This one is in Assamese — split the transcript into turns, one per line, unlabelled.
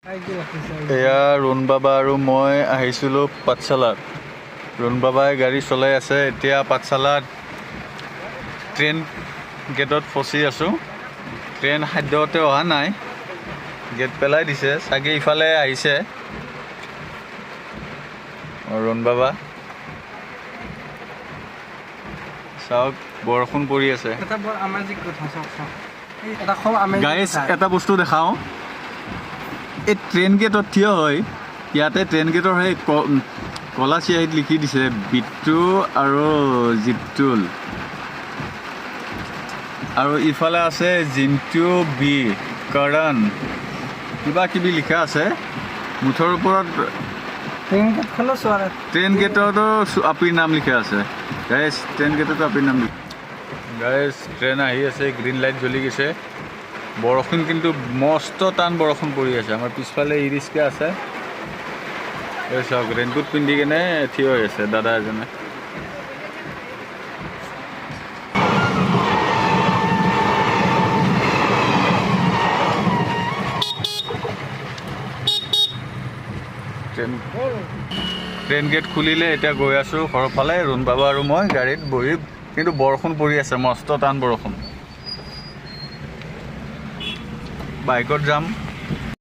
এয়া ৰুণ বাবা আৰু মই আহিছিলোঁ পাঠশালাত। ৰুণ বাবাই গাড়ী চলাই আছে। এতিয়া পাঠশালাত ট্ৰেইন গেটত ফচি আছোঁ। ট্ৰেইন সাধ্যতে অহা নাই, গেট পেলাই দিছে, চাগে ইফালে আহিছে ৰুণ বাবা। চাওক বৰষুণ পৰি আছে। গাইজ এটা বস্তু দেখাওঁ, এই ট্ৰেইন গেটত থিয় হয়, ইয়াতে ট্ৰেইন গেটৰ সেই কলা চিয়াহীত লিখি দিছে বিট্টু আৰু জিতুল, আৰু ইফালে আছে জিন্তু বি কৰণ, কিবা কিবি লিখা আছে। মুঠৰ ওপৰত ট্ৰেইন গেটতো আপীৰ নাম লিখা আছে। গাইজ ট্ৰেইন গেটতো আপীৰ নাম লিখা। গাইজ ট্ৰেইন আহি আছে, গ্ৰীণ লাইট জ্বলি গৈছে। বৰষুণ কিন্তু মস্ত টান বৰষুণ পৰি আছে। আমাৰ পিছফালে ই ৰিক্সা আছে, এই চাওক ৰেইনকোট পিন্ধি কেনে থিয় হৈ আছে দাদা এজনে। ট্ৰেইন গেট খুলিলে, এতিয়া গৈ আছোঁ ঘৰৰ ফালে। ৰুণ বাবা আৰু মই গাড়ীত বহি, কিন্তু বৰষুণ পৰি আছে, মস্ত টান বৰষুণ। বাইকত যাম।